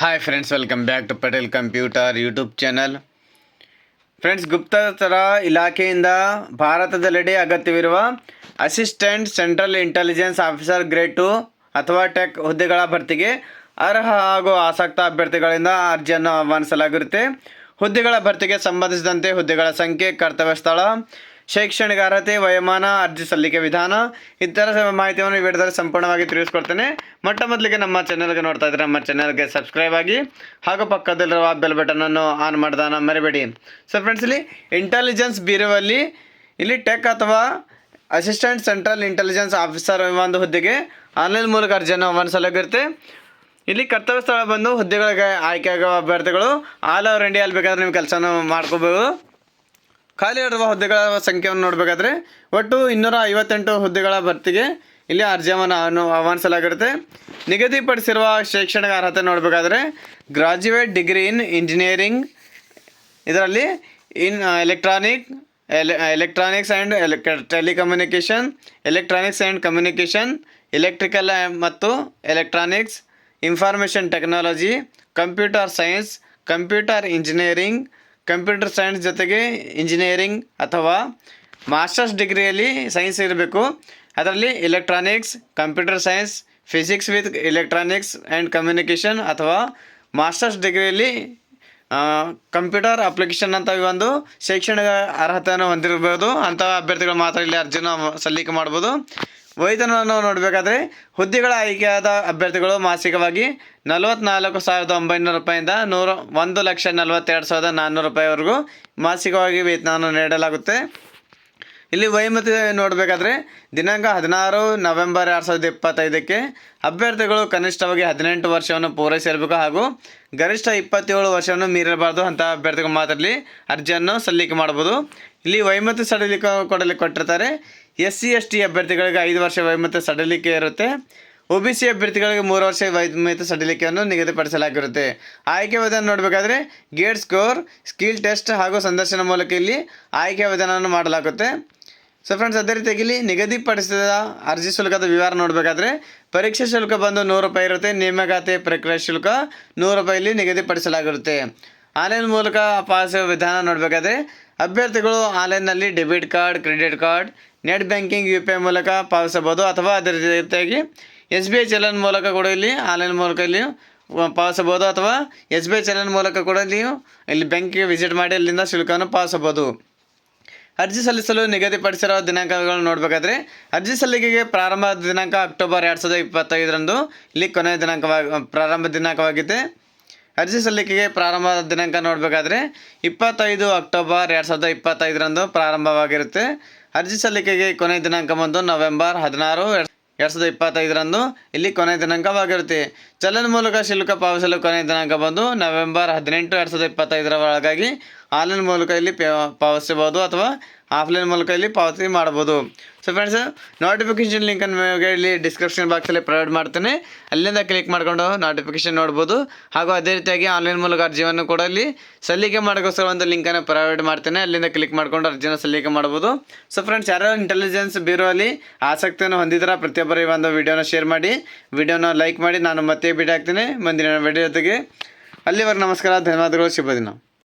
Hi friends, welcome back to Patel computer YouTube channel. Friends, ಗುಪ್ತಚರ ಇಲಾಖೆಯಿಂದ ಭಾರತದೆಲ್ಲೆಡೆ ಅಗತ್ಯವಿರುವ assistant central intelligence officer grade 2 ಅಥವಾ ಟೆಕ್ ಹುದ್ದೆಗಳ ಭರ್ತಿಗೆ ಅರ್ಹ ಹಾಗೂ ಆಸಕ್ತ ಅಭ್ಯರ್ಥಿಗಳಿಂದ ಅರ್ಜಿಯನ್ನು ಆಹ್ವಾನಿಸಲಾಗಿರುತ್ತೆ. ಹುದ್ದೆಗಳ ಭರ್ತಿಗೆ ಸಂಬಂಧಿಸಿದಂತೆ ಹುದ್ದೆಗಳ ಸಂಖ್ಯೆ, ಕರ್ತವ್ಯ ಸ್ಥಳ, ಶೈಕ್ಷಣಿಕ ಅರ್ಹತೆ, ವಯೋಮಾನ, ಅರ್ಜಿ ಸಲ್ಲಿಕೆ ವಿಧಾನ ಇತರ ಮಾಹಿತಿಯನ್ನು ಈ ವಿಡಿಯೋದಲ್ಲಿ ಸಂಪೂರ್ಣವಾಗಿ ತಿಳಿಸ್ಕೊಡ್ತೇನೆ. ಮೊದಲಿಗೆ ನಮ್ಮ ಚಾನಲ್ಗೆ ನೋಡ್ತಾ ಇದ್ದರೆ ನಮ್ಮ ಚಾನಲ್ಗೆ ಸಬ್ಸ್ಕ್ರೈಬ್ ಆಗಿ ಹಾಗೂ ಪಕ್ಕದಲ್ಲಿರುವ ಬೆಲ್ ಬಟನನ್ನು ಆನ್ ಮಾಡೋದನ್ನು ಮರಿಬೇಡಿ. ಸೊ ಫ್ರೆಂಡ್ಸ್, ಇಲ್ಲಿ ಇಂಟೆಲಿಜೆನ್ಸ್ ಬ್ಯೂರೋದಲ್ಲಿ ಇಲ್ಲಿ ಟೆಕ್ ಅಥವಾ ಅಸಿಸ್ಟೆಂಟ್ ಸೆಂಟ್ರಲ್ ಇಂಟೆಲಿಜೆನ್ಸ್ ಆಫೀಸರ್ ಒಂದು ಹುದ್ದೆಗೆ ಆನ್ಲೈನ್ ಮೂಲಕ ಅರ್ಜಿಯನ್ನು ಆಹ್ವಾನಿಸಲಾಗಿರುತ್ತೆ. ಇಲ್ಲಿ ಕರ್ತವ್ಯ ಸ್ಥಳ ಬಂದು ಹುದ್ದೆಗಳಿಗೆ ಆಯ್ಕೆಯಾಗುವ ಅಭ್ಯರ್ಥಿಗಳು ಆಲ್ ಓವರ್ ಇಂಡಿಯಲ್ಲಿ ಬೇಕಾದರೆ ನೀವು ಕೆಲಸನ ಮಾಡ್ಕೋಬೋದು. ಖಾಲಿ ಇರುವ ಹುದ್ದೆಗಳ ಸಂಖ್ಯೆಯನ್ನು ನೋಡಬೇಕಾದ್ರೆ ಒಟ್ಟು 258 ಹುದ್ದೆಗಳ ಭರ್ತಿಗೆ ಇಲ್ಲಿ ಅರ್ಜಿಯನ್ನು ಆಹ್ವಾನಿಸಲಾಗಿರುತ್ತೆ. ನಿಗದಿಪಡಿಸಿರುವ ಶೈಕ್ಷಣಿಕ ಅರ್ಹತೆ ನೋಡಬೇಕಾದ್ರೆ ಗ್ರಾಜ್ಯುಯೇಟ್ ಡಿಗ್ರಿ ಇನ್ ಇಂಜಿನಿಯರಿಂಗ್, ಇದರಲ್ಲಿ electronics and telecommunication, electronics and communication, electrical ಮತ್ತು electronics, information technology, computer science, computer engineering, computer science ಜೊತೆಗೆ ಇಂಜಿನಿಯರಿಂಗ್ ಅಥವಾ ಮಾಸ್ಟರ್ಸ್ ಡಿಗ್ರಿಯಲ್ಲಿ ಸೈನ್ಸ್ ಇರಬೇಕು. ಅದರಲ್ಲಿ electronics, computer science, physics with electronics and communication ಅಥವಾ masters ಡಿಗ್ರಿಯಲ್ಲಿ computer application ಅಂತ ಈ ಒಂದು ಶೈಕ್ಷಣಿಕ ಅರ್ಹತೆಯನ್ನು ಹೊಂದಿರಬಹುದು. ಅಂಥ ಅಭ್ಯರ್ಥಿಗಳು ಮಾತ್ರ ಇಲ್ಲಿ ಅರ್ಜಿಯನ್ನು ಸಲ್ಲಿಕೆ ಮಾಡ್ಬೋದು. ವೇತನವನ್ನು ನೋಡಬೇಕಾದ್ರೆ ಹುದ್ದೆಗಳ ಆಯ್ಕೆಯಾದ ಅಭ್ಯರ್ಥಿಗಳು ಮಾಸಿಕವಾಗಿ 44,900 ರೂಪಾಯಿಂದ 1,42,400 ರೂಪಾಯಿವರೆಗೂ ಮಾಸಿಕವಾಗಿ ವೇತನವನ್ನು ನೀಡಲಾಗುತ್ತೆ. ಇಲ್ಲಿ ವಯೋಮಿತಿ ನೋಡಬೇಕಾದ್ರೆ ದಿನಾಂಕ 16 ನವೆಂಬರ್ 2025ಕ್ಕೆ ಅಭ್ಯರ್ಥಿಗಳು ಕನಿಷ್ಠವಾಗಿ 18 ವರ್ಷವನ್ನು ಪೂರೈಸಿರಬೇಕು ಹಾಗೂ ಗರಿಷ್ಠ 27 ವರ್ಷವನ್ನು ಮೀರಬಾರ್ದು. ಅಂಥ ಅಭ್ಯರ್ಥಿಗಳು ಮಾತ್ರ ಇಲ್ಲಿ ಅರ್ಜಿಯನ್ನು ಸಲ್ಲಿಕೆ ಮಾಡ್ಬೋದು. ಇಲ್ಲಿ ವಯೋಮಿತಿ ಸಡಿಲಿಕೆ ಕೊಟ್ಟಿರ್ತಾರೆ. SC ST ಅಭ್ಯರ್ಥಿಗಳಿಗೆ 5 ವರ್ಷ ವಯೋಮಿತಿ ಸಡಿಲಿಕೆ ಇರುತ್ತೆ. OBC ಅಭ್ಯರ್ಥಿಗಳಿಗೆ 3 ವರ್ಷ ವಯೋಮಿತಿ ಸಡಿಲಿಕೆಯನ್ನು ನಿಗದಿಪಡಿಸಲಾಗಿರುತ್ತೆ. ಆಯ್ಕೆ ವಿಧಾನ ನೋಡಬೇಕಾದ್ರೆ ಗೇಟ್ ಸ್ಕೋರ್, ಸ್ಕಿಲ್ ಟೆಸ್ಟ್ ಹಾಗೂ ಸಂದರ್ಶನ ಮೂಲಕ ಇಲ್ಲಿ ಆಯ್ಕೆ ವಿಧಾನವನ್ನು ಮಾಡಲಾಗುತ್ತೆ. ಸೊ ಫ್ರೆಂಡ್ಸ್, ಅದೇ ರೀತಿಯಾಗಿ ಇಲ್ಲಿ ನಿಗದಿಪಡಿಸಿದ ಅರ್ಜಿ ಶುಲ್ಕದ ವಿವರ ನೋಡಬೇಕಾದ್ರೆ ಪರೀಕ್ಷೆ ಶುಲ್ಕ ಬಂದು 100 ರೂಪಾಯಿ ಇರುತ್ತೆ. ನೇಮಕಾತಿ ಪ್ರಕ್ರಿಯೆ ಶುಲ್ಕ 100 ರೂಪಾಯಿಲಿ ನಿಗದಿಪಡಿಸಲಾಗಿರುತ್ತೆ. ಆನ್ಲೈನ್ ಮೂಲಕ ಪಾವತಿಸುವ ವಿಧಾನ ನೋಡಬೇಕಾದ್ರೆ ಅಭ್ಯರ್ಥಿಗಳು ಆನ್ಲೈನ್ನಲ್ಲಿ debit card, credit card, net banking, UPI ಮೂಲಕ ಪಾವತಿಸಬಹುದು ಅಥವಾ ಅದೇ ರೀತಿಯಾಗಿ SBI ಚಲನ್ ಮೂಲಕ ಕೂಡ ಇಲ್ಲಿ ಆನ್ಲೈನ್ ಮೂಲಕ ಇಲ್ಲಿ ಪಾವತಿಸಬಹುದು ಅಥವಾ SBI ಚಲನ್ ಮೂಲಕ ಕೂಡ ಇಲ್ಲಿ ಬ್ಯಾಂಕಿಗೆ ವಿಸಿಟ್ ಮಾಡಿ ಅಲ್ಲಿಂದ ಶುಲ್ಕವನ್ನು ಪಾವತಿಸಬಹುದು. ಅರ್ಜಿ ಸಲ್ಲಿಸಲು ನಿಗದಿಪಡಿಸಿರೋ ದಿನಾಂಕಗಳನ್ನು ನೋಡಬೇಕಾದ್ರೆ ಅರ್ಜಿ ಸಲ್ಲಿಕೆಗೆ ಪ್ರಾರಂಭ ದಿನಾಂಕ ಅಕ್ಟೋಬರ್ 2025ರಂದು ಇಲ್ಲಿ ಕೊನೆಯ ಪ್ರಾರಂಭ ದಿನಾಂಕವಾಗಿದೆ. ಅರ್ಜಿ ಸಲ್ಲಿಕೆಗೆ ಪ್ರಾರಂಭ ದಿನಾಂಕ ನೋಡಬೇಕಾದ್ರೆ 25 ಅಕ್ಟೋಬರ್ 2025ರಂದು ಪ್ರಾರಂಭವಾಗಿರುತ್ತೆ. ಅರ್ಜಿ ಸಲ್ಲಿಕೆಗೆ ಕೊನೆಯ ದಿನಾಂಕ ಬಂದು ನವೆಂಬರ್ 16, 2025ರಂದು ಇಲ್ಲಿ ಕೊನೆಯ ದಿನಾಂಕವಾಗಿರುತ್ತೆ. ಚಲನ್ ಮೂಲಕ ಶುಲ್ಕ ಪಾವತಿಸಲು ಕೊನೆಯ ದಿನಾಂಕ ಬಂದು ನವೆಂಬರ್ 18, 2025ರ ಒಳಗಾಗಿ ಆನ್ಲೈನ್ ಮೂಲಕ ಇಲ್ಲಿ ಪಾವತಿಸಬಹುದು ಅಥವಾ ಆಫ್ಲೈನ್ ಮೂಲಕ ಇಲ್ಲಿ ಪಾವತಿ ಮಾಡ್ಬೋದು. ಸೊ ಫ್ರೆಂಡ್ಸ್, ನೋಟಿಫಿಕೇಷನ್ ಲಿಂಕನ್ನು ಇಲ್ಲಿ ಡಿಸ್ಕ್ರಿಪ್ಷನ್ ಬಾಕ್ಸಲ್ಲಿ ಪ್ರೊವೈಡ್ ಮಾಡ್ತೇನೆ. ಅಲ್ಲಿಂದ ಕ್ಲಿಕ್ ಮಾಡಿಕೊಂಡು ನೋಟಿಫಿಕೇಷನ್ ನೋಡ್ಬೋದು. ಹಾಗೂ ಅದೇ ರೀತಿಯಾಗಿ ಆನ್ಲೈನ್ ಮೂಲಕ ಅರ್ಜಿಯನ್ನು ಕೂಡ ಇಲ್ಲಿ ಸಲ್ಲಿಕೆ ಮಾಡೋಕ್ಕೋಸ್ಕರ ಒಂದು ಲಿಂಕನ್ನು ಪ್ರೊವೈಡ್ ಮಾಡ್ತೇನೆ. ಅಲ್ಲಿಂದ ಕ್ಲಿಕ್ ಮಾಡಿಕೊಂಡು ಅರ್ಜಿಯನ್ನು ಸಲ್ಲಿಕೆ ಮಾಡ್ಬೋದು. ಸೊ ಫ್ರೆಂಡ್ಸ್, ಯಾರು ಇಂಟೆಲಿಜೆನ್ಸ್ ಬ್ಯೂರೋ ಅಲ್ಲಿ ಆಸಕ್ತಿಯನ್ನು ಹೊಂದಿದ್ರೆ ಪ್ರತಿಯೊಬ್ಬರು ಈ ಒಂದು ವಿಡಿಯೋನ ಶೇರ್ ಮಾಡಿ, ವಿಡಿಯೋನ ಲೈಕ್ ಮಾಡಿ. ನಾನು ಮತ್ತೆ ಭೇಟಿ ಆಗ್ತೀನಿ ಮುಂದಿನ ವಿಡಿಯೋ ಜೊತೆಗೆ. ಅಲ್ಲಿವರೆಗೆ ನಮಸ್ಕಾರ, ಧನ್ಯವಾದಗಳು, ಶುಭ ದಿನ.